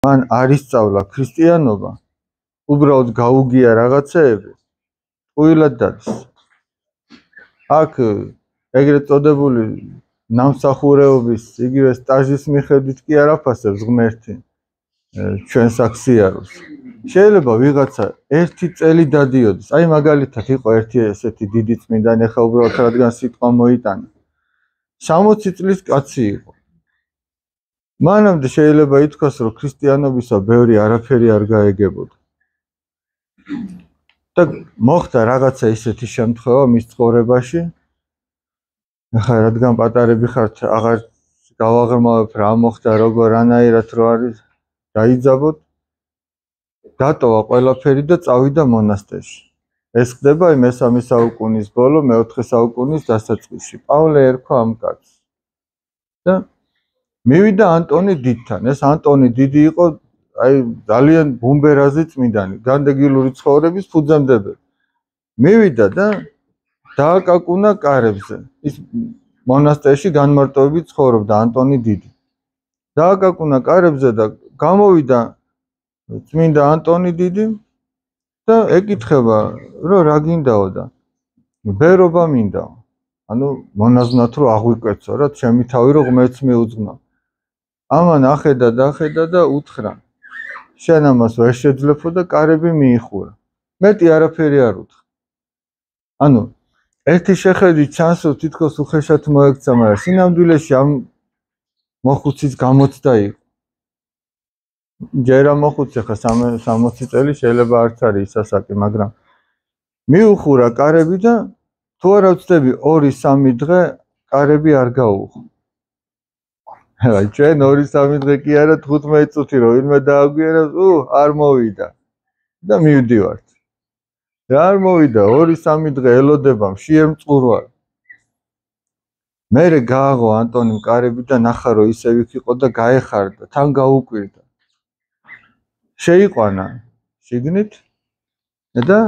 მან არ ისწავლა ქრისტიანობა, უბრალოდ გაუგია რაღაცეები, ტყუილად დადის. აქ ეგრეთ წოდებული ნამსახურეობის იგივე სტაჟის მიხედვით კი არ აფასებს ღმერთი ჩვენს აქ სიარულს. შეიძლება ვიღაცა 1 წელი დადიოდეს. აი მაგალითად იყო ერთი ესეთი დიდი წმინდანი, ახლა უბრალოდ რადგან სიტყვა მოიტანა. 60 წლის კაცი იყო. მანამდე შეიძლება ითქვას, რომ ქრისტიანობისა ბევრი არაფერი არ გაეგებოდა. და მოხდა რაღაცა ისეთი შემთხვევა მის ცხოვრებაში. ახლა რადგან პატარები ხართ, აღარ გავაღრმავებ რა მოხდა, როგორ რანაირად რო არის დაიძაბოთ. დატოვა ყველაფერი და წავიდა მონასტერში. ეს ხდება მე-3 საუკუნის ბოლო, მე-4 საუკუნის დასაწყისში. პავლე ერქვა ამ კაცს. და მივიდა ანტონი დიდთან. ეს ანტონი დიდი იყო, აი ძალიან ბუმბერაზი წმინდანი, განდეგილური ცხოვრების ფუძემდებელი. მივიდა და დააკაკუნა კარებზე. ის მონასტერში განმარტოვებით ცხოვრობდა ანტონი დიდი. დააკაკუნა კარებზე და გამოვიდა წმინდა ანტონი დიდი და ეკითხება, რომ რა გინდაო და ბერობა მინდაო. ანუ მონაზვნად რომ აღვიკვეცო რა, ჩემი თავი რომ ღმერთს მიუძღვნა. ამან ახედა და უთხრა. შენ ამას ვერ შეძლებო და კარები მიიხურა. მეტი არაფერი არ უთხრა. ანუ ერთი შეხედვით ჩანს, რომ თითქოს უხეშად მოექცა, მაგრამ სინამდვილეში ამ მოხუცის გამოცდა იყო. ჯერ ამ მოხუცი ხა 60 წელი შეიძლება არც არის სასაკი, მაგრამ მიუხურა კარები და თუ არა ვწდები 2-3 დღე კარები არ გაუხო. აი ჩვენ 2-3 დღე კი არა 15 წუთი რო ვინმე დააგვიერებს, არ მოვიდა და მივდივართ. რა არ მოვიდა 2-3 დღე ელოდება მშიერ მწყურვარ. მერე გააღო ანტონიმ კარები და ნახა რომ ისევ იქ იყო და გაეხარდა, თან გაუკვირდა. შეიყვანა შიგნით და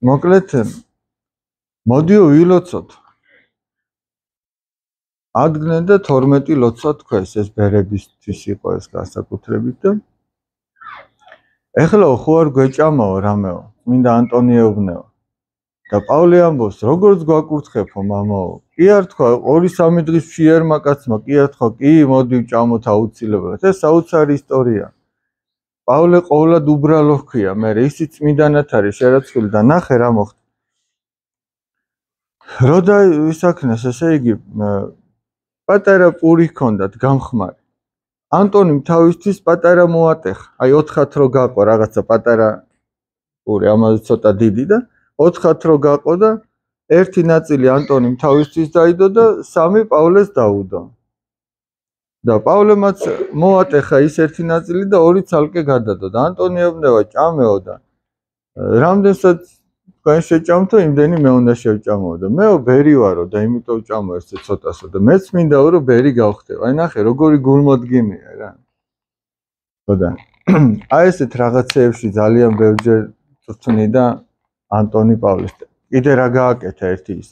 მოკლედ მოდიო ვილოცოთ. ადგნენ და 12 ლოცვა თქვეს, ეს ბერებისთვის იყო ეს განსაკუთრებით და ეხლა ხო არ გვეჭამაო რამეო, მინდა ანტონიეუბნეო. და პავლე ამბობს, როგორც გვაკურთხებო მამაო, კი არ თქვა 2-3 დღის მშიერმა კაცმა, კი არ თქვა, კი მოდი ვჭამოთ აუცილებლად. ეს საოცარი ისტორია. პავლე ყოვლად უბრალო ჰქვია, მე ისიც წმინდანად არის შერაცხილი და ნახე რა მოხდა. რო დაისაქნეს, ესე იგი პატარა პური ჰქონდათ გამხმარი. ანტონიმ თავისთვის პატარა მოატეხა. აი 4-ად რო გაყო რაღაცა პატარა პური, ამაზე ცოტა დიდი და 4-ად რო გაყო და ერთი ნაწილი ანტონიმ თავისთვის დაიდო და 3 პავლეს დაუდო. და პავლემაც მოატეხა ის ერთი ნაწილი და 2 ცალკე გადადო და ანტონი ეუბნება ჭამეო და რამდენსაც თქვენ შეჭამთო, იმდენი მე უნდა შევჭამო და მეო ბერი ვარო და იმიტომ ვჭამო ესე ცოტასო და მეც მინდაო რომ ბერი გავხდე. აი ნახე როგორი გულმოდგინეა რა. ხოდა აი ესეთ რაღაცეებში ძალიან ბევრჯერ წვრთნიდა ანტონი პავლეს. კიდე რა გააკეთა ერთი ის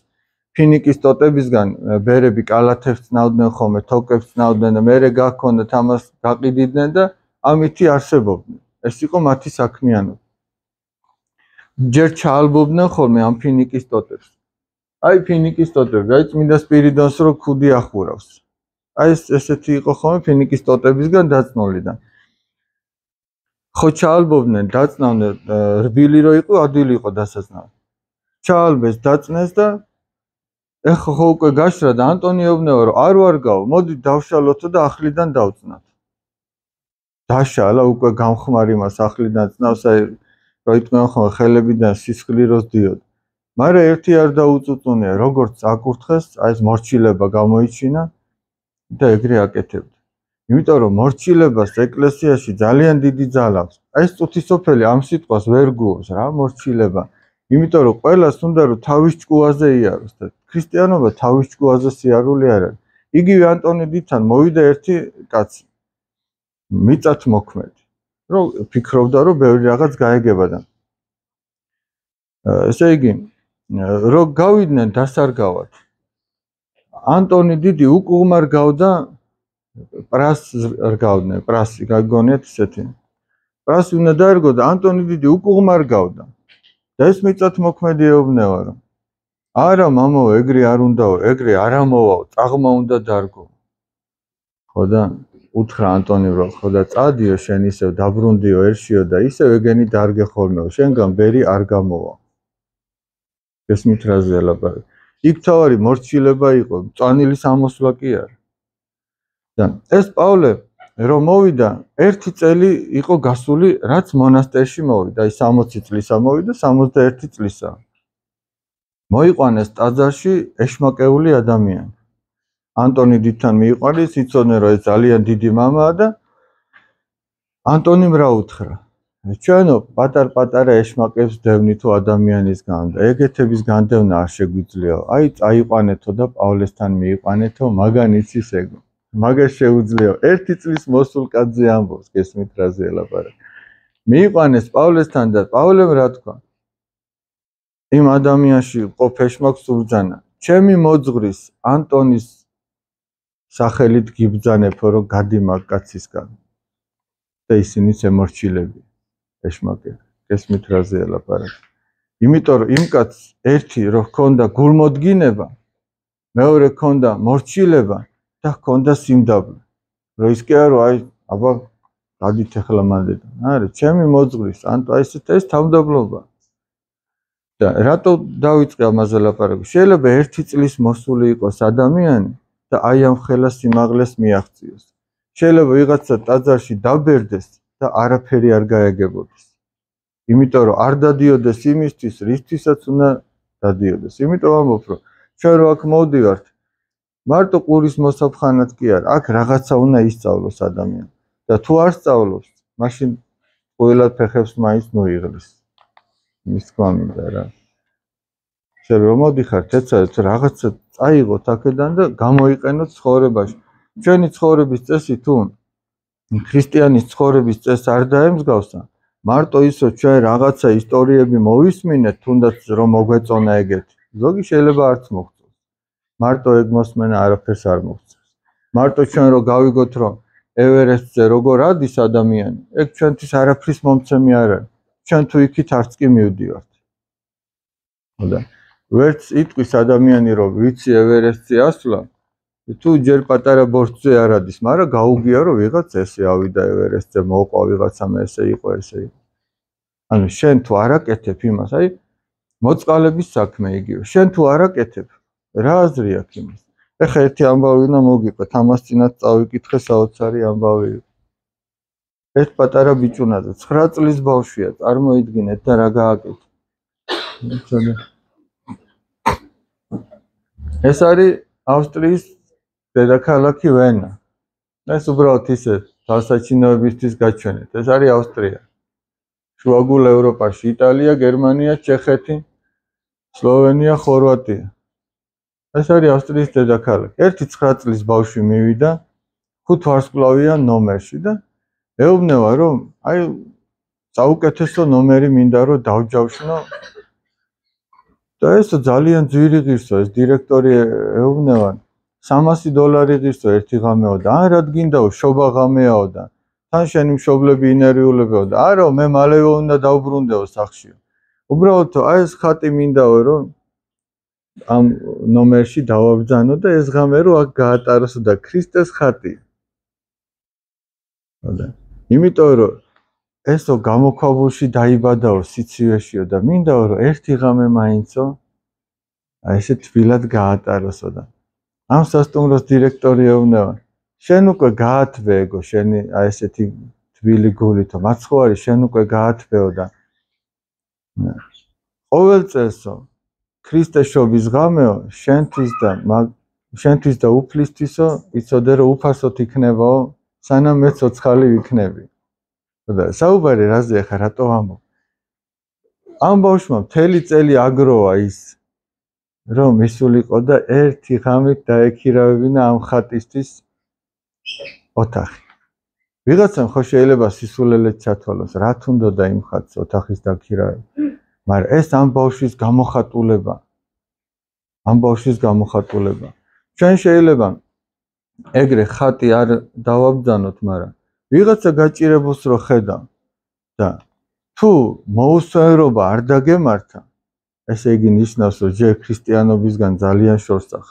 ფინიკის ტოტებისგან ბერები კალათებს წნავდნენ ხოლმე, თოკებს წნავდნენ და მერე გაქონდათ ამას გაყიდიდნენ და ამითი არსებობდნენ. ეს იყო მათი საქმიანობა. ჯერ ჩაალბობდნენ ხოლმე ამ ფინიკის ტოტებს. აი ფინიკის ტოტები, აი წმინდა სპირიდონს რო ქუდი ახურავს. აი ესეთი იყო ხოლმე ფინიკის ტოტებისგან დაწნული და ხო ჩაალბობდნენ, დაწნავდნენ, რბილი რო იყო, ადვილი იყო დასაწნავი. ჩაალბეს, დაწნეს და ეხლა ხო უკვე გაშრა და ანტონი ეუბნება რომ არ ვარ გაო, მოდი დავშალოთო და ახლიდან დავწნათ. დაშალა უკვე გამხმარი მას ახლიდან წნავს, აი რო იტყვიან ხოლმე ხელებიდან სისხლი როს დიოდ. მაგრამ ერთი არ დაუწუწუნია, როგორც აკურთხეს, აი ეს მორჩილება გამოიჩინა და ეგრე აკეთებდა. იმიტომ რომ მორჩილებას ეკლესიაში ძალიან დიდი ძალა აქვს. აი ეს წუთისოფელი ამ სიტყვას ვერ გუობს რა, მორჩილება. იმიტომ რომ ყველას უნდა რომ თავის ჭკუაზე იაროს და ქრისტიანობა თავის ჭკუაზე სიარული არ არის. იგივე ანტონი დიდთან მოვიდა ერთი კაცი მიწათ მოქმედი, რომ ფიქრობდა რომ ბევრი რაღაც გაეგება და ესე იგი რომ გავიდნენ დასარგავად ანტონი დიდი უკუღმარ გავდა პრასს რგავდნენ, პრასი გაგონიათ ისეთი. პრასი უნდა დაერგო და ანტონი დიდი უკუღმარ გავდა. და ეს მიწათ მოქმედი ეუბნება რომ არა მამაო, ეგრე არ უნდაო, ეგრე არ ამოვაო, წაღმა უნდა დარგო. ხო და უთხრა ანტონიმ რომ ხო და წადიო შენ ისევ დაბრუნდიო ერშიო და ისევ ეგენი დარგე ხოლმეო, შენგან ბერი არ გამოვა. გესმით რაზე ლაპარაკი? იქ თავარი მორჩილება იყო, მწვანილი სამოსვლა კი არა. და ეს პავლე რომ მოვიდა, ერთი წელი იყო გასული, რაც მონასტერში მოვიდა, აი 60 წლისა მოვიდა, 61 წლისა. მოიყვანეს ტაძარში ეშმაკეული ადამიანი. ანტონი დიდთან მიიყვანეს, იცოდნენ რომ ეს ძალიან დიდი მამაა და ანტონიმ რა უთხრა? ჩვენო პატარ-პატარა ეშმაკებს დევნი თუ ადამიანისგან და ეგეთების განდევნა არ შეგვიძლიაო. აი წაიყვანეთო და პავლესთან მიიყვანეთო, მაგან იცის ეგო. მაგას შეუძლიაო. ერთი წლის მოსულ კაცზე ამბობს, გესმით რაზე ელაპარაკი. მიიყვანეს პავლესთან და პავლემ რა თქვა? იმ ადამიანში ყოფ ეშმაკს უბრძანა, ჩემი მოძღვრის ანტონის სახელით გიბრძანებო, რომ გადი მაგ კაცისგან. და ისინი შემორჩილები ეშმაკები. გესმით რაზე ელაპარაკი. იმიტომ რომ იმ კაცს ერთი რო ჰქონდა გულმოდგინება, მეორე ჰქონდა მორჩილება და ჰქონდა სიმდაბლე. რომ ის კი არა, აი, აბა გადით ახლა მანდედან. არა, ჩემი მოძღვრის, ანტო ეს თავმდაბლობა. და რატო დავიწყე ამაზე ლაპარაკი? შეიძლება ერთი წლის მოსული იყოს ადამიანი და აი ამ ხელა სიმაღლეს მიაღწიოს. შეიძლება ვიღაცა ტაძარში დაბერდეს და არაფერი არ გაეგებოდეს. იმიტომ რომ არ დადიოდეს იმისთვის, რისთვისაც უნდა დადიოდეს. იმიტომ ამბობ, რომ ჩვენ რო აქ მოვდივართ, მარტო ყურის მოსაფხანად კი არა, აქ რაღაცა უნდა ისწავლოს ადამიანი. და თუ არ სწავლობს, მაშინ ყველა ფეხებს მაინც მოიღლის. მის თქმა მინდა რა. შეიძლება მოდიხართ, ეცადეთ რაღაცა წაიღოთ აქედან და გამოიყენოთ ცხოვრებაში. ჩვენი ცხოვრების წესი თუ ქრისტიანის ცხოვრების წესს არ დაემსგავსა, მარტო ისო ჩვენ რაღაცა ისტორიები მოვისმინეთ, თუნდაც რომ მოგვეწონა ეგეთი. ზოგი შეიძლება არც მოხდეს. მარტო ეგ მოსმენა არაფერს არ მოხდეს. მარტო ჩვენ რო გავიგოთ რომ ევერესტზე როგორ ადის ადამიანი, ეგ ჩვენთვის არაფრის მომცემი არ არის. ჩვენ თუ იქით არც კი მივდივართ. ხოდა ვერც იტყვის ადამიანი რომ ვიცი ევერესტზე ასვლა, თუ ჯერ პატარა ბორცვზე არ ადის, მაგრამ გაუგია რომ ვიღაც ესე ავიდა ევერესტზე, მოყვა ვიღაცამ ესე იყო, ესე იყო. ანუ შენ თუ არ აკეთებ იმას, აი მოწყალების საქმე იგივე. შენ თუ არ აკეთებ, რა აზრი აქვს იმის? ეხა ერთი ამბავი უნდა მოგიყვეთ, ამას წინათ წავიკითხე საოცარი ამბავი. ეს პატარა ბიჭუნაძე 9 წლის ბავშვია, წარმოიდგინეთ და რა გააკეთა. ეს არის ავსტრიის დედაქალაქი ვენა. ეს უბრალოდ ისე თვალსაჩინოებისთვის გაჩვენეთ. ეს არის ავსტრია. შუაგულ ევროპაში იტალია, გერმანია, ჩეხეთი, სლოვენია, ხორვატია. ეს არის ავსტრიის დედაქალაქი. ერთი 9 წლის ბავშვი მივიდა 5 ვარსკვლავიან ნომერში და ეუბნება რომ აი საუკეთესო ნომერი მინდა რომ დავჯავშნო. და ეს ძალიან ძვირი ღირსო, ეს დირექტორი ეუბნება $300 ღირსო ერთი ღამეო და არა გინდაო შობა ღამეაო და თან შენი მშობლები ინერვიულებეო და არა მე მალევე უნდა დავბრუნდეო სახლშიო. უბრალოდ აი ეს ხატი მინდაო რომ ამ ნომერში დავაბრძანო და ეს ღამე რო აქ გაატაროსო და ქრისტეს ხატი. ხოდა იმიტომ რომ ესო გამოქვაბულში დაიბადაო სიცივეშიო და მინდაო რომ ერთი ღამე მაინცო აი ესე თბილად გაატაროსო და ამ სასტუმროს დირექტორი ეუბნება შენ უკვე გაათბე ეგო შენი აი ესეთი თბილი გულითო მაცხოვარი შენ უკვე გაათბეო და ყოველ წელსო ქრისტეს შობის ღამეო შენთვის და უფლისთვისო იცოდე რომ უფასოდ იქნებაო სანამ მე ცოცხალი ვიქნები. და საუბარი რაზე ახლა რატო ამბობ? ამ ბავშვმა მთელი წელი აგროვა ის რომ მისულიყო და ერთი ღამით დაექირავებინა ამ ხატისთვის ოთახი. ვიღაცამ ხო შეიძლება სისულელეც ჩათვალოს, რა თუნდოდა იმ ხატს ოთახის დაქირავება. მაგრამ ეს ამ ბავშვის გამოხატულება. ჩვენ შეიძლება ეგრე ხატი არ დავაბრძანოთ, მაგრამ ვიღაცა გაჭირებულს რო ხედავ და თუ მოუსვენრობა არ დაგემართა, ესე იგი ნიშნავს, რომ ჯერ ქრისტიანობისგან ძალიან შორს ახ.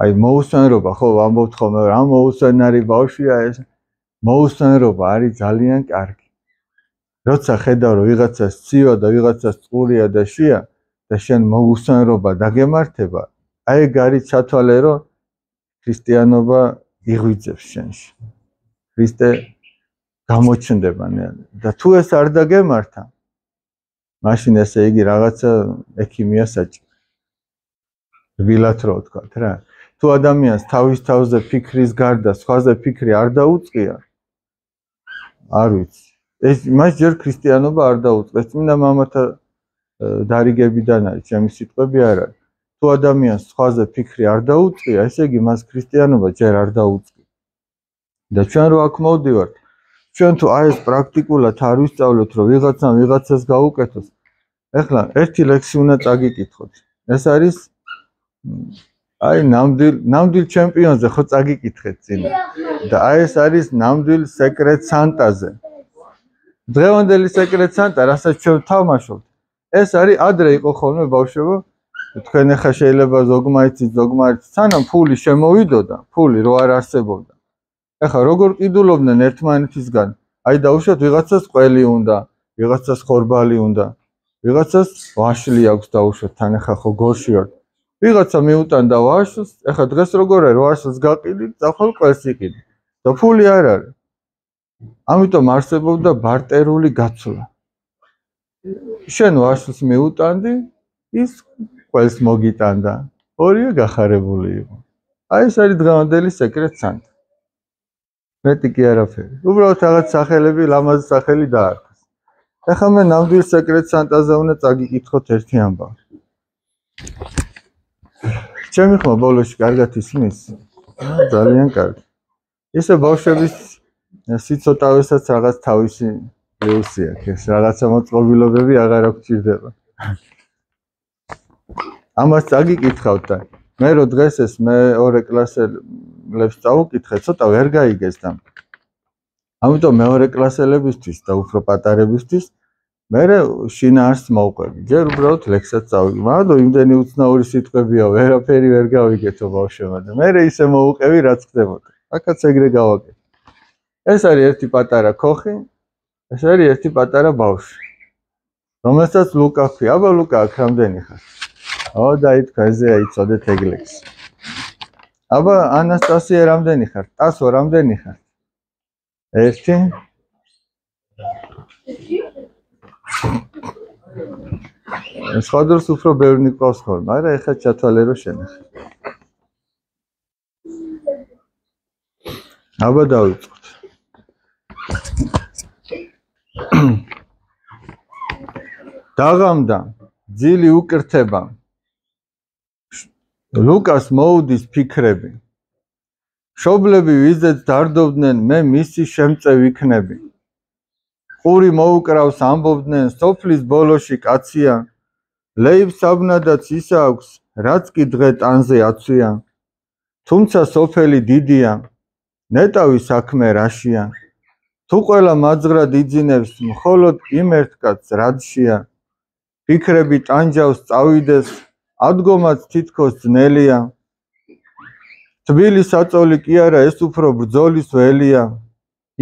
აი მოუსვენრობა, ხო, ამბობთ ხოლმე, რა მოუსვენარი ბავშვია ეს. მოუსვენრობა არის ძალიან კარგი. როცა ხედავ, რომ ვიღაცას ცივა და ვიღაცას წყურია და შია და შენ მოუსვენრობა დაგემართება, აი ეგ არის ჩათვალე, რომ ქრისტიანობა იღვიძებს შენში. ქრისტე გამოჩნდება და თუ ეს არ დაგემართა, მაშინ ესე იგი რაღაცა ექიმია საჭირო. რბილად რო ვთქვათ რა. თუ ადამიანს თავის თავზე ფიქრის გარდა სხვაზე ფიქრი არ დაუწყია, არ ვიცი. ეს მას ჯერ ქრისტიანობა არ დაუწყეს. წმინდა მამათა დარიგებიდან არის ჩემი სიტყვები არ არის. თუ ადამიანს სხვაზე ფიქრი არ დაუწყია, ესე იგი მას ქრისტიანობა ჯერ არ დაუწყია. და ჩვენ რო აქ მოვდივართ, ჩვენ თუ აი ეს პრაქტიკულად არ ვისწავლოთ, რომ ვიღაცამ ვიღაცას გაუკეთოს, ეხლა ერთი ლექსი უნდა წაგიკითხოთ. ეს არის აი ნამდვილ ჩემპიონზე ხო წაგიკითხეთ წინა. და აი ეს არის ნამდვილ სეკრეტ სანტაზე. დღევანდელი სეკრეტ სანტა, რასაც ჩვენ ვთამაშობთ, ეს არის ადრე იყო ხოლმე ბავშვებო. თქვენ ახლა შეიძლება ზოგმა იცით, ზოგმა არ იცით, სანამ ფული შემოვიდოდა, ფული რო არ არსებობდა. ახლა როგორ ყიდულობდნენ ერთმანეთისგან? აი დაუშვათ ვიღაცას ყველი უნდა, ვიღაცას ხორბალი უნდა, ვიღაცას ვაშლი აქვს დაუშვათ, თან ახლა ხო გორში ვარ. ვიღაცა მიუტანდა ვაშლს, ახლა დღეს როგორ არის, ვაშლს გაყიდით, ახლა ყველს იყიდით. და ფული არ არის. ამიტომ არსებობდა ბარტერული გაცვლა. შენ ვაშლს მიუტანდი, ის ყველს მოგიტანდა. ორივე გახარებული იყო. აი ეს არის დღევანდელი სეკრეტ სანტა. მეტი კი არაფერი. უბრალოდ რაღაც სახელები, ლამაზი სახელი დაარქვეს. ახლა მე ნამდვილ სეკრეტ სანტაზე უნდა წაგიკითხოთ ერთი ამბავი. ჩემი ხმა ბოლოში კარგად ისმის? ძალიან კარგი. ისე ბავშვების სიცოტავესაც რაღაც თავისი პლუსი აქვს. რაღაცა მოწყობილობები აღარ გვჭირდება. ამას წაგიკითხავთ და მე რო დღეს ეს მეორე კლასელებს წავუკითხე, ცოტა ვერ გაიგეს და ამიტომ მეორე კლასელებისთვის და უფრო პატარებისთვის მე შინაარსს მოვყვები. ჯერ უბრალოდ ლექსად წავიღე. მაგრამ იმდენი უცნაური სიტყვებია, ვერაფერი ვერ გავიგეთო ბავშვებმა და მე ისე მოვუყევი, რაც ხდებოდა. აქაც ეგრე გავაკეთე. ეს არის ერთი პატარა ქოხი, ეს არის ერთი პატარა ბავშვი, რომელსაც ლუკა ჰქვია. აბა ლუკა, აქ რამდენი ხარ? დაი თქვა, ესე აიწოდეთ ეგ ლექსი. აბა ანასტასია რამდენი ხარ? ტასო რამდენი ხარ? ერთი. სხვადასხვა უფრო ბევრი ყავს ხოლმე, მაგრამ ეხლა ჩათვალე რომ შენახე. აბა დავიწყოთ. დაღამდა, ძილი უკრთება. ლუკას მოუდის ფიქრები. მშობლები ვიზეთ დარდობდნენ, მე მისი შემწე ვიქნები. ყური მოუკრავს ამბობდნენ, სოფლის ბოლოში კაცია. ლეიბს აბნადაც ისა აქვს, რაც კი დღე ტანზე აცვია. თუმცა სოფელი დიდია, ნეტავი საქმე რაშია. თუ ყველა მაძღრად იძინებს, მხოლოდ იმ ერთ კაცს რადშია. ფიქრები ტანჯავს წავიდეს, ადგომაც თითქოს ძნელია. თბილი საწოლი კი არა, ეს უფრო ბრძოლის ველია.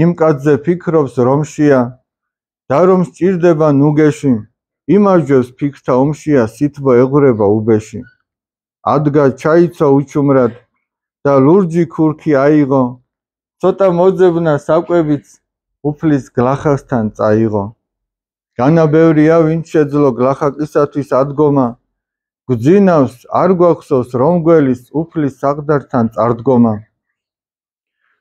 იმ კაცზე ფიქრობს რომშია, და რომ სჭირდება ნუგეში. იმარჯვებს ფიქრთა ომშია, სითბო ეღვრება უბეში. ადგა ჩაიცა უჩუმრად და ლურჯი ქურქი აიღო. ცოტა მოძებნა საკვებიც უფლის გლახასთან წაიღო. განა ბევრია ვინც შეძლო გლახაკისათვის ადგომა. გძინავს არ გვახსოვს რომ გველის უფლის საყდართან წარდგომა.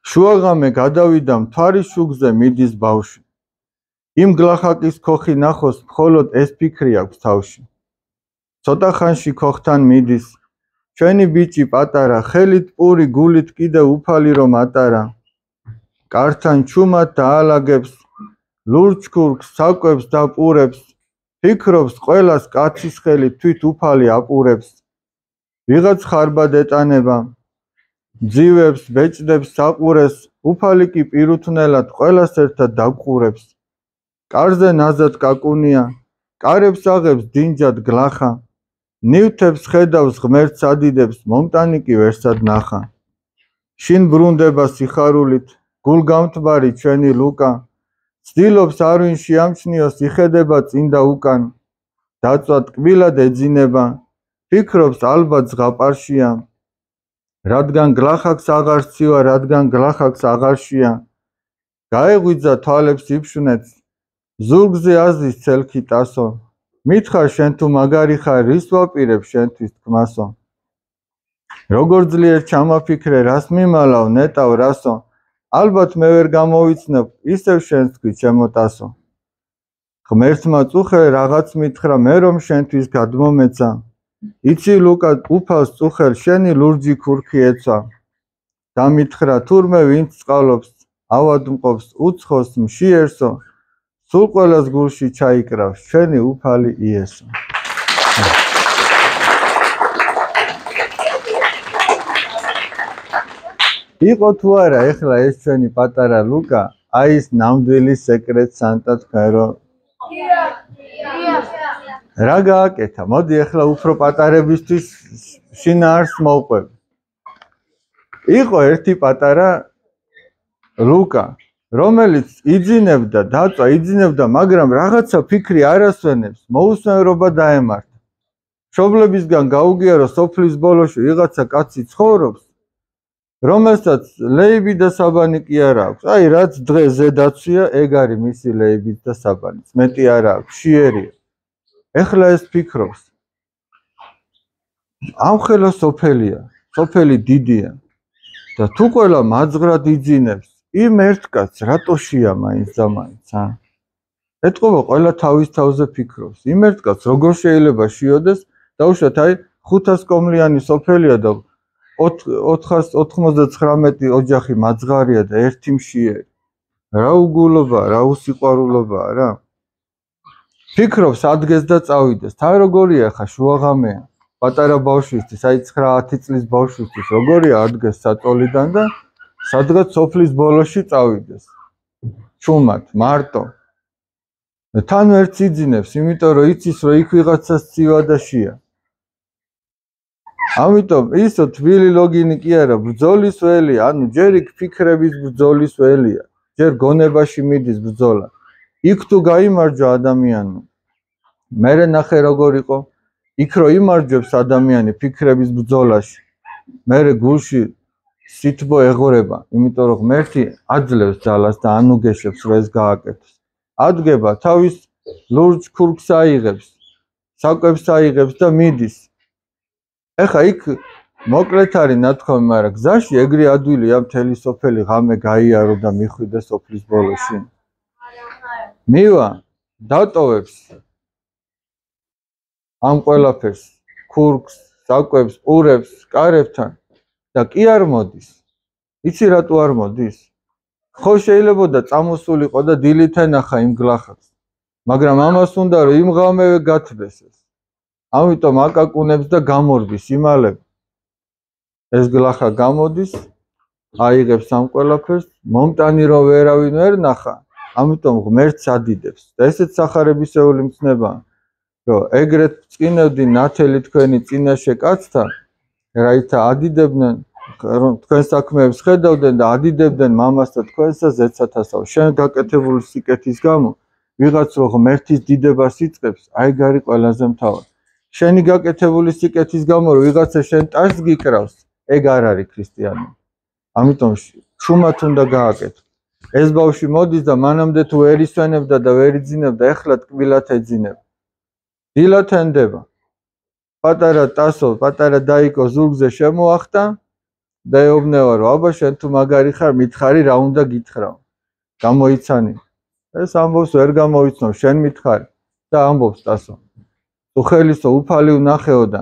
შუაღამე გადავიდა მთვარის შუგზე მიდის ბავშვი. იმ გლახაკის ქოხი ნახოს მხოლოდ ეს ფიქრი აქვს თავში. ცოტა ხანში ქოხთან მიდის. ჩვენი ბიჭი პატარა, ხელით პური, გულით კიდევ უფალი რომ ატარა. კართან ჩუმად დაალაგებს, ლურჯ ქურქს საკვებს და პურებს. ფიქრობს ყველას კაცის ხელით თვით უფალი აპურებს. ვიღაც ხარბად ეტანება, ძივებს, ბეჭდებს, საყურეს, უფალი კი პირუთვნელად ყველას ერთად დაგყურებს. კარზე ნაზად კაკუნია, კარებს აღებს დინჯად გლახა, ნივთებს ხედავს ღმერთს ადიდებს, მომტანი კი ვერსად ნახა. შინ ბრუნდება სიხარულით, გულგამთბარი ჩვენი ლუკა, ცდილობს არ ვინ შეამჩნიოს, იხედება წინ და უკან, დაწვა ტკბილად ეძინება, ფიქრობს ალბათ ზღაპარშია, რადგან გლახაკს აღარ სცივა, რადგან გლახაკს აღარშია, გაეღვიძა თვალებს იფშვნეთს, ზურგზე აზის ცელქი ტასო, მითხარ შენ თუ მაგარი ხარ, რის ვაპირებ შენთვის თქმასო. როგორ ძლიერ ჩამაფიქრე, რას მიმალავ, ნეტავ, რასო, ალბათ მე ვერ გამოვიცნობ, ისევ შენს თქვი ჩემო ტასო. ღმერთმა წუხე რაღაც მითხრა, მე რომ შენთვის გადმომეცა, იცი ლუკა უფალს წუხელ, შენი ლურჯი ქურქი ეცვა. დამითხრა თურმე ვინც წყალობს, ავადმყოფს, უცხოს მშიერსო, სულ ყველას გულში ჩაიკრავს, შენი უფალი იესო. იყო თუ არა ეხლა ეს ჩვენი პატარა ლუკა, აი ეს ნამდვილი სეკრეტ სანტა თქვენ რომ რა გააკეთა? მოდი ეხლა უფრო პატარებისთვის შინაარს მოვყვებ. იყო ერთი პატარა ლუკა, რომელიც იძინებდა, დაწვა იძინებდა, მაგრამ რაღაცა ფიქრი არასვენებს, მოუსვენრობა დაემართა. მშობლებისგან გაუგია, რომ სოფლის ბოლოში ვიღაცა კაცი ცხოვრობს, რომელსაც ლეიბი და საბანი კი არ აქვს. აი რაც დღეს ზედაცვია, ეგ არის მისი ლეიბი და საბანი. მეტი არ აქვს, შიერია. ეხლა ეს ფიქრობს. ამხელა სოფელია, სოფელი დიდია და თუ ყველა მაძღრად იძინებს, იმ ერთ კაცს რატოშია მაინც და მაინც, ეთყობა ყველა თავის თავზე ფიქრობს. იმ ერთ კაცს როგორ შეიძლება შიოდეს, დაუშვათ აი 500 კომლიანი სოფელია და 499 ოჯახი მაძღარია და ერთი მშიერი. რა უგულობა, რა უსიყვარულობაა რა. ფიქრობს ადგეს და წავიდეს. თან როგორია ხა შუაღამეა. პატარა ბავშვისთვის, აი 9-10 წლის ბავშვისთვის როგორია ადგეს საწოლიდან და სადღაც სოფლის ბოლოში წავიდეს. ჩუმად, მარტო. თან ვერც იძინებს, იმიტომ რომ იცის რომ იქ ვიღაცას სცივა და შია. ამიტომ ისო თბილი ლოგინი კი არა, ბრძოლის ველია, ანუ ჯერ იქ ფიქრების ბრძოლის ველია, ჯერ გონებაში მიდის ბრძოლა. იქ თუ გაიმარჯვა ადამიანმა, მერე ნახე როგორ იყო, იქ რო იმარჯვებს ადამიანი ფიქრების ბრძოლაში, მერე გულში სითბო ეღორება, იმიტომ რომ ღმერთი აძლევს ძალას და ანუგეშებს რომ ეს გააკეთოს. ადგება თავის ლურჯ ქურქს აიღებს, საკვებს აიღებს და მიდის. ეხა იქ მოკლედ არის ნათქვამი, მაგრამ გზაში ეგრე ადვილია მთელი სოფელი ღამე გაიარო და მიხვიდე სოფლის ბოლოში. მივა დატოვებს ამ ყველაფერს, ქურქს, საკვებს, ყურებს, კარებთან და კი არ მოდის. იცი რატო არ მოდის? ხო შეიძლებოდა წამოსულიყო და დილით ენახა იმ გლახაკს, მაგრამ ამას უნდა რომ იმ ღამევე გათბეს ეს. ამიტომ აკაკუნებს და გამორბის, იმალებს. ეს გლახა გამოდის, აიღებს ამ ყველაფერს, მომტანი რომ ვერავინ ვერ ნახა, ამიტომ ღმერთს ადიდებს. და ესეც სახარებისეული მცნებაა, რომ ეგრეთ წინევდი ნათელი თქვენი წინაშე კაცთა, რაითა ადიდებდნენ, თქვენ საქმეებს ხედავდნენ და ადიდებდნენ მამას და თქვენსა ზეცათასავ. შენ გაკეთებული სიკეთის გამო, ვიღაც რო ღმერთის დიდებას იწყებს, აი ეგ არის ყველაზე მთავარი. შენი გაკეთებული სიკეთის გამო რომ ვიღაცა შენ ტაშს გიკრავს, ეგ არ არის ქრისტიანობა. ამიტომ ჩუმად უნდა გააკეთო. ეს ბავშვი მოდის და მანამდე თუ ვერ ისვენებდა და ვერ იძინებდა, ეხლა ტკბილად ეძინება. დილად ენდება. პატარა ტასო, პატარა დაიკო ზურგზე შემოახტა და ეუბნება რომ აბა შენ თუ მაგარი ხარ, მითხარი რა უნდა გითხრა. გამოიცანი. ეს ამბობს ვერ გამოიცნო, შენ მითხარი და ამბობს ტასო. თუ ხელისო უფალი ვნახეო და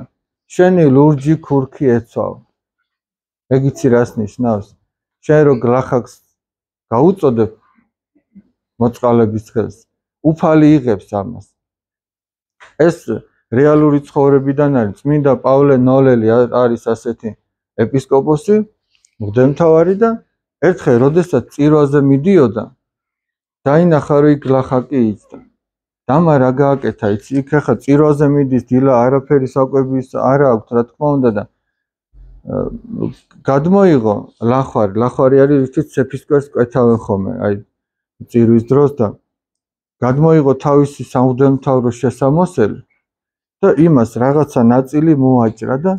შენი ლურჯი ქურქი ეცვაო. ეგ იცი რას ნიშნავს? შენ რო გლახაკს გაუწოდებ მოწყალების ხელს, უფალი იღებს ამას. ეს რეალური ცხოვრებიდან არის. წმინდა პავლე ნოლელი არის ასეთი ეპისკოპოსი, მღვდელმთავარი და ერთხელ როდესაც წირვაზე მიდიოდა დაინახა რომ იქ გლახაკი იცდა. დამა რა გააკეთა იცი იქ ახლა წირვაზე მიდის დილა არაფერი საკვების არა აქვს რა თქმა უნდა და გადმოიღო ლახვარი არის იცით ცეფისკვერს კვეთავენ ხოლმე აი წირვის დროს და გადმოიღო თავისი სამღვდელმთავრო შესამოსელი და იმას რაღაცა ნაწილი მოაჭრა და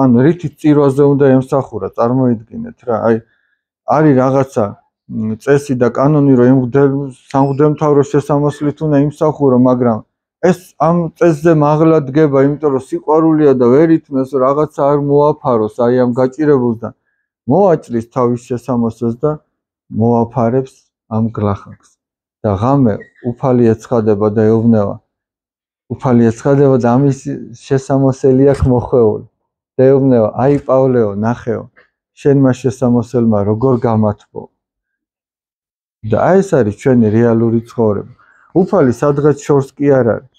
ანუ რითი წირვაზე უნდა ემსახურა წარმოიდგინეთ რა აი არის რაღაცა წესი და კანონი რომ სამღვდელმთავრო შესამოსლით უნდა იმსახურო მაგრამ ეს ამ წესზე მაღლა დგება იმიტომ რომ სიყვარულია და ვერ ითმეს რაღაცა არ მოაფაროს აი ამ გაჭირებულს და მოაჭრის თავის შესამოსელს და მოაფარებს ამ გლახაკს და ღამე უფალი ეცხადება და ეუბნება უფალი ეცხადება და ამის შესამოსელი აქ მოხვეული და ეუბნება აი პავლეო ნახეო შენმა შესამოსელმა როგორ გამათბო და აი ეს არის ჩვენი რეალური ცხოვრება უფალი სადღაც შორს კი არ არის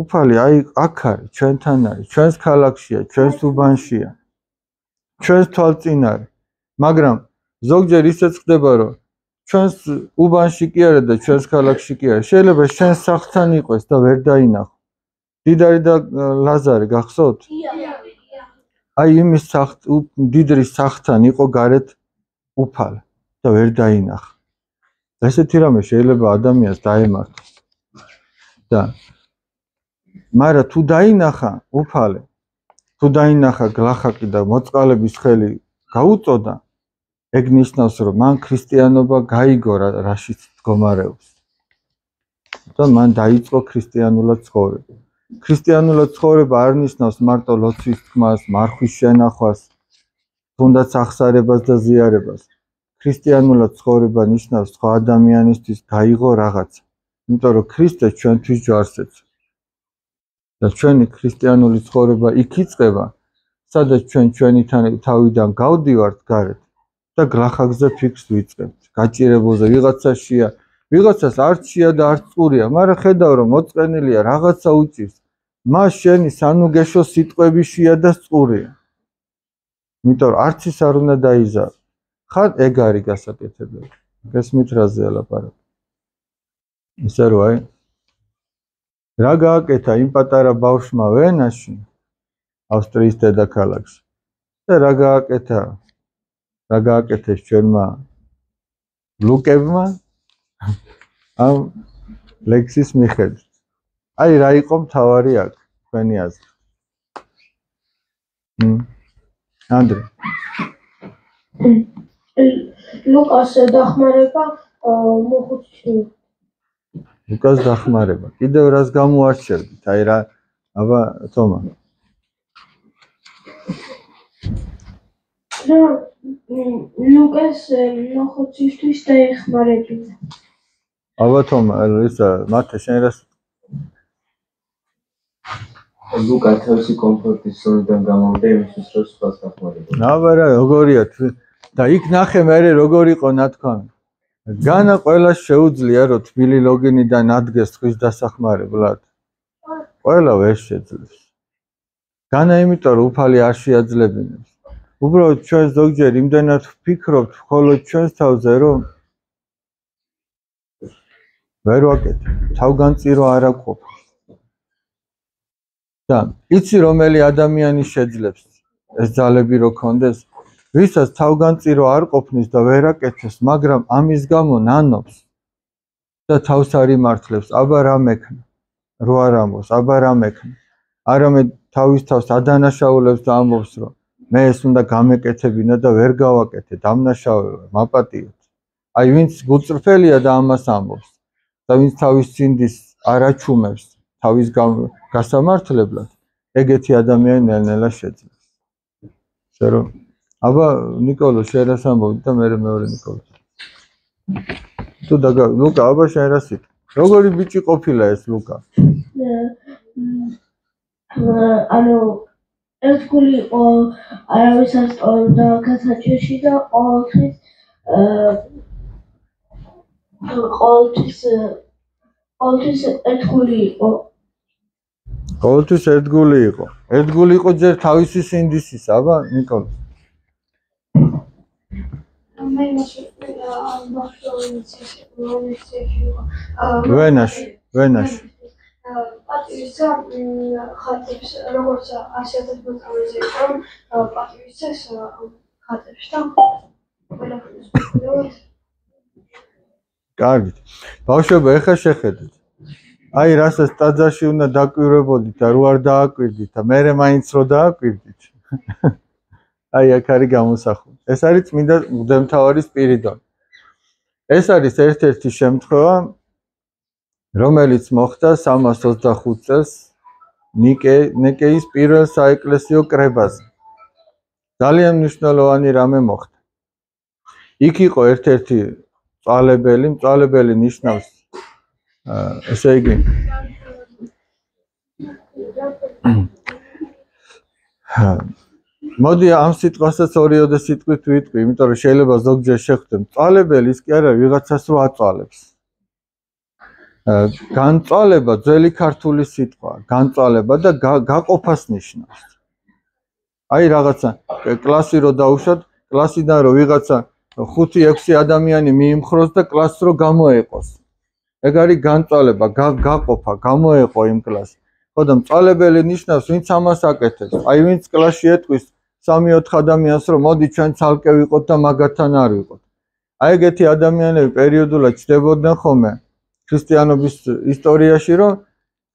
უფალი აი აქ არის ჩვენთან არის ჩვენს ქალაქშია ჩვენს უბანშია ჩვენს თვალწინ არის მაგრამ ზოგჯერ ისეც ხდება რომ ჩვენს უბანში კი არა და ჩვენს ქალაქში კი არა შეიძლება შენ სახლთან იყოს და ვერ დაინახო დიდარი და ლაზარი გახსოვთ აი იმის დიდრის სახლთან იყო გარეთ უფალი და ვერ დაინახა ესეთი რამე შეიძლება ადამიანს დაემართოს და მაგრამ თუ დაინახა უფალი თუ დაინახა გლახაკი და მოწყალების ხელი გაუწოდა ეგ ნიშნავს რომ მან ქრისტიანობა გაიგო რაშიც მდგომარეობს და მან დაიწყო ქრისტიანულად ცხოვრება ქრისტიანულად ცხოვრება არ ნიშნავს მარტო ლოცვის თქმას მარხვის შენახვას თუნდაც ახსარებას და ზიარებას ქრისტიანულად ცხოვრება ნიშნავს სხვა ადამიანისთვის გაიღო რაღაცა იმიტომ რომ ქრისტე ჩვენთვის ჯვარს ეცვა და ჩვენი ქრისტიანული ცხოვრება იქ იწყება სადაც ჩვენი თავიდან გავდივართ გარეთ და გლახაკზე ფიქრს ვიწყებთ გაჭირებულზე ვიღაცაშია ვიღაცას არც შია და არც წყურია მაგრამ ხედავ რომ მოწყენილია რაღაცა უჭირს მას შენი სანუგეშო სიტყვები შია და წყურია იმიტომ რომ არც ის არ უნდა დაიზარდო ხან ეგ არის გასაკეთებელი გესმით რაზე ალაპარაკი ისე რომ აი რა გააკეთა იმ პატარა ბავშვმა ვენაში ავსტრიის დედაქალაქში და რა გააკეთეს ჩვენმა ლუკებმა ამ ლექსის მიხედვით აი რა იყო მთავარი აქ თქვენი აზრით ანდრე ლუკას დახმარება მოხუცი ლუკას დახმარება კიდევ რას გამოარჩევთ აი რა აბა თომა ლუკას მოხუცისთვის დაეხმარებინა აბა თომა ისა მათე შენ რას ლუკა თავისი კომფორტის ზონიდან გამოვიდა იმისთვის რომ სხვას დახმარებოდა აბა რა როგორია და იქ ნახე მე როგორ იყო ნათქვამი განა ყველა შეუძლია რომ თბილი ლოგინიდან ადგეს თვის დასახმარებლად ყველა ვერ შეძლებს განა იმიტომ რომ უფალი არ შეაძლებინებს უბრალოდ ჩვენ ზოგჯერ იმდენად ვფიქრობთ მხოლოდ ჩვენს თავზე რომ ვერ ვაკეთებ თავგანწირო არ აყოფ და იცი რომელი ადამიანი შეძლებს ეს ძალები რო კონდეს ვისაც თავგანწირო არ ყოფნის და ვერ აკეთებს მაგრამ ამის გამო ნანობს და თავს არ იმართლებს აბა რა მექნა რო არ ამბობს აბა რა მექნა არამედ თავის თავს ადანაშაულებს და ამბობს რომ მე ეს უნდა გამეკეთებინა და ვერ გავაკეთე დამნაშავება მაპატიოთ აი ვინც გულწრფელია და ამას ამბობს და ვინც თავის ცინდის არ აჩუმებს თავის გასამართლებლად ეგეთი ადამიანი ნელ-ნელა შეძლებს შე რომ აბა ნიკოლო შენ რას ამბობ და მე მეორე ნიკოლო თუ ლუკა აბა შენ რას იტყვი როგორი ბიჭი ყოფილა ეს ლუკა ანუ ერთგული იყო არავის არ სწავლობდა გასაჭირში და ყოველთვის ერთგული იყო ყოველთვის ერთგული იყო ჯერ თავისი სინდისის აბა ნიკოლო მე იმაში ვენაში პატივისა ხატებს როგორც 100.000 მოწამეზე იყო პატივისას ხატებს და ყველაფერს კარგით ბავშვებო ეხლა შეხედეთ აი რასაც ტაძარში უნდა დაკვირვებოდით და რო არ დააკვირდით და მერე მაინც რო დააკვირდით აი აქ არის გამოსახული ეს არის წმინდა მღვდელმთავარი სპირიდონი ეს არის ერთ-ერთი შემთხვევა რომელიც მოხდა 325 წელს ნიკეის პირველ საეკლესიო კრებაზე ძალიან მნიშვნელოვანი რამე მოხდა იქ იყო ერთ-ერთი მწვალებელი ნიშნავს ესე იგი მოდი ამ სიტყვასაც ორიოდე სიტყვით ვიტყვი, იმიტომ რომ შეიძლება ზოგჯერ შეხვდე მწვალებელი ის კი არა ვიღაცას რო აწვალებს. განწვალება ძველი ქართული სიტყვაა, განწვალება და გაყოფას ნიშნავს. აი რაღაცა კლასი რო დაუშვათ, კლასიდან რო ვიღაცა 5-6 ადამიანი მიიმხროს და კლასს რო გამოეყოს. ეგ არის განწვალება, გაყოფა, გამოეყო იმ კლასს. ხო და მწვალებელი ნიშნავს ვინც ამას აკეთებს. აი ვინც კლასში ეტყვის 3-4 ადამიანს რომ მოდი ჩვენ ცალკე ვიყოთ და მაგათთან არ ვიყოთ. აი ეგეთი ადამიანები პერიოდულად ჩდებოდნენ ხოლმე ქრისტიანობის ისტორიაში რომ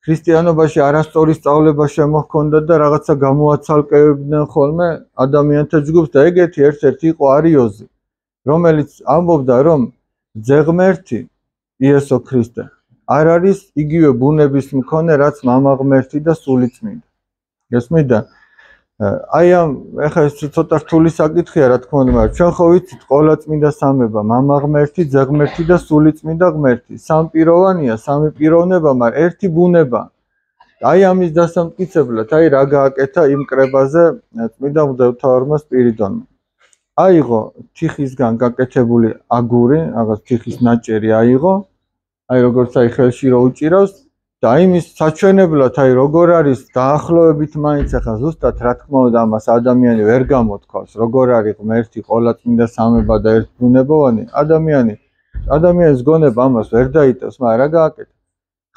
ქრისტიანობაში არასწორი სწავლება შემოჰქონდათ და რაღაცა გამოაცალკევებდნენ ხოლმე ადამიანთა ჯგუფს და ეგეთი ერთ-ერთი იყო არიოზი რომელიც ამბობდა რომ ძეღმერთი იესო ქრისტე არ არის იგივე ბუნების მქონე რაც მამა ღმერთი და სულიწმინდა. გესმიდა? აი ამ ეხლა ეს ცოტა რთული საკითხია რა თქმა უნდა, მაგრამ ჩვენ ხო ვიცით ყოლა წმინდა სამება, მამა ღმერთი, ძეღმერთი და სულიწმინდა ღმერთი. სამპიროვანია, სამი პიროვნება, მაგრამ ერთი ბუნება. აი ამის დასამტკიცებლად, აი რა გააკეთა იმ კრებაზე წმინდა მღვდელმთავარმა სპირიდონმა. აიღო თიხისგან გაკეთებული აგური, რაღაც თიხის ნაჭერი აიღო. აი როგორც აი ხელში რო უჭირავს და იმის საჩვენებლად აი როგორ არის დაახლოებით მაინც ახლა ზუსტად რა თქმა უნდა ამას ადამიანი ვერ გამოთქვას როგორ არის ღმერთი ყოლაწმინდა სამება და ერთბუნებოვანი ადამიანის გონება ამას ვერ დაიტევს მაგრამ რა გააკეთა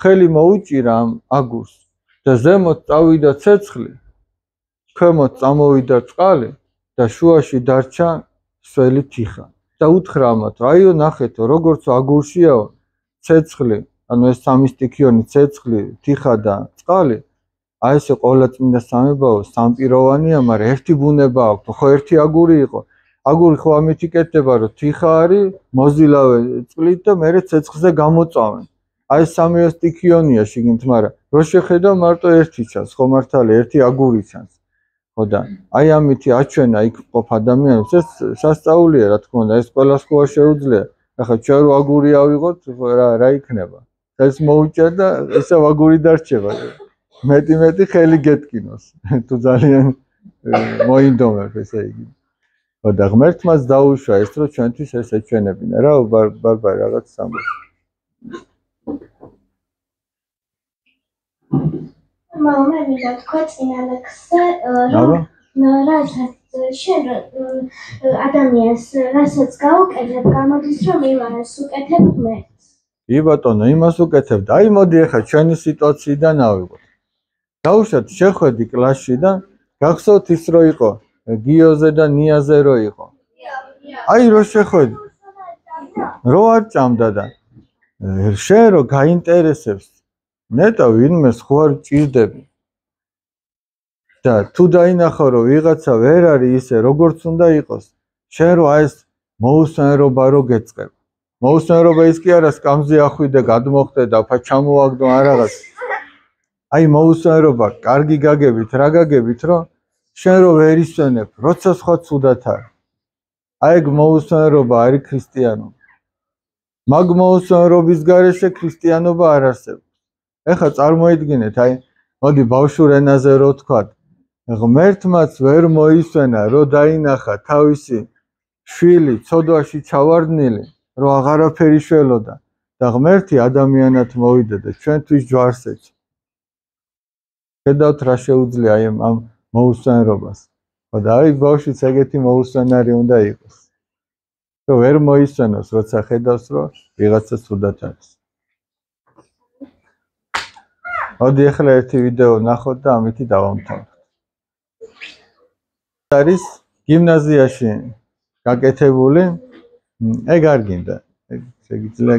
ხელი მოუჭირა ამ აგურს და ზემოთ წავიდა ცეცხლი ქვემოთ წამოვიდა წყალი და შუაში დარჩა სველი თიხა და უთხრა ამათ აიო ნახეთო როგორც აგურშიაო ცეცხლი ანუ ეს სამისტიქიონი ცეცხლი, თიხა და წყალი, აი ესე ყოლაწმინდა სამებაო, სამპიროვანია, მაგრამ ერთი ბუნება აქვს, ხო ერთი აგური იყო. აგური ხო ამით იკეთება, რომ თიხა არის, მოზილავე წყლით და მერე ცეცხლზე გამოწავენ. აი ეს სამივე სტიქიონია შიგნით, მაგრამ რო შეხედა მარტო ერთი ჩანს, ხო მართალი, ერთი აგური ჩანს. ხო და აი ამითი აჩვენა იქ ყოფ ადამიანებს, ეს სასწაულია, რა თქმა უნდა, ეს ყველას ხო შეუძლია. ახლა ჩვენ რო აგური ავიღოთ, რა იქნება? ეს მოუჭერ და ესე აგური დარჩება. მეტი ხელი გეტკინოს. თუ ძალიან მოინდომებ ესე იგი. ხო და ღმერთმაც დაუშვა ეს რომ ჩვენთვის ეს ეჩვენებინა რა ბარბარე რაღაც სამბო. მამა მინდა თქვა წინა ლექსზე რომ რასაც შენ ადამიანს რასაც გაუკეთებ გამოდის რომ იმას უკეთებ ღმერთს. ი ბატონო, იმას უკეთებ და აი მოდი ახლა ჩვენი სიტუაციიდან ავიღოთ. დავუშვათ შეხვედი კლასში და გახსოვთ ის რო იყო გიოზე და ნიაზე რო იყო. აი რო შეხვედი. რო არ ჭამდა და შენ რო გაინტერესებს ნეტა ვინმეს ხო არ ჭირდები. და თუ დაინახო რომ ვიღაცა ვერ არის ისე როგორც უნდა იყოს, შენ რო აი ეს მოუსვენრობა რო გეწყებ. მოუსვენრობა ის კი არა სკამზე ახვიდე გადმოხდე და ჩამოვაგდო ან რაღაც. აი მოუსვენრობა, კარგი გაგებით, რა გაგებით, რომ შენ რო ვერ ისვენებ, როცა სხვა ცუდად არის. აი ეგ მოუსვენრობა არის ქრისტიანობა. მაგ მოუსვენრობის გარეშე ქრისტიანობა არ არსებობს. ეხლა წარმოიდგინეთ, აი მოდი ბავშვურ ენაზე რო ვთქვათ, ღმერთმაც ვერ მოისვენა, რო დაინახა თავისი შვილი ცოდვაში ჩავარდნილი. რომ აღარაფერი შველოდა და ღმერთი ადამიანად მოვიდა და ჩვენთვის ჯვარს ეცა. ხედავთ რა შეუძლია აი ამ მოუსვენრობას. ხო და აი ბავშვიც ეგეთი მოუსვენარი უნდა იყოს. რომ ვერ მოისვენოს, როცა ხედავს, რომ ვიღაცა ცუდად არის. მოდი ახლა ერთი ვიდეო ნახოთ და ამითი დავამთავროთ. არის გიმნაზიაში გაკეთებული, ეგ არ გინდა, ეგ შეგიძლია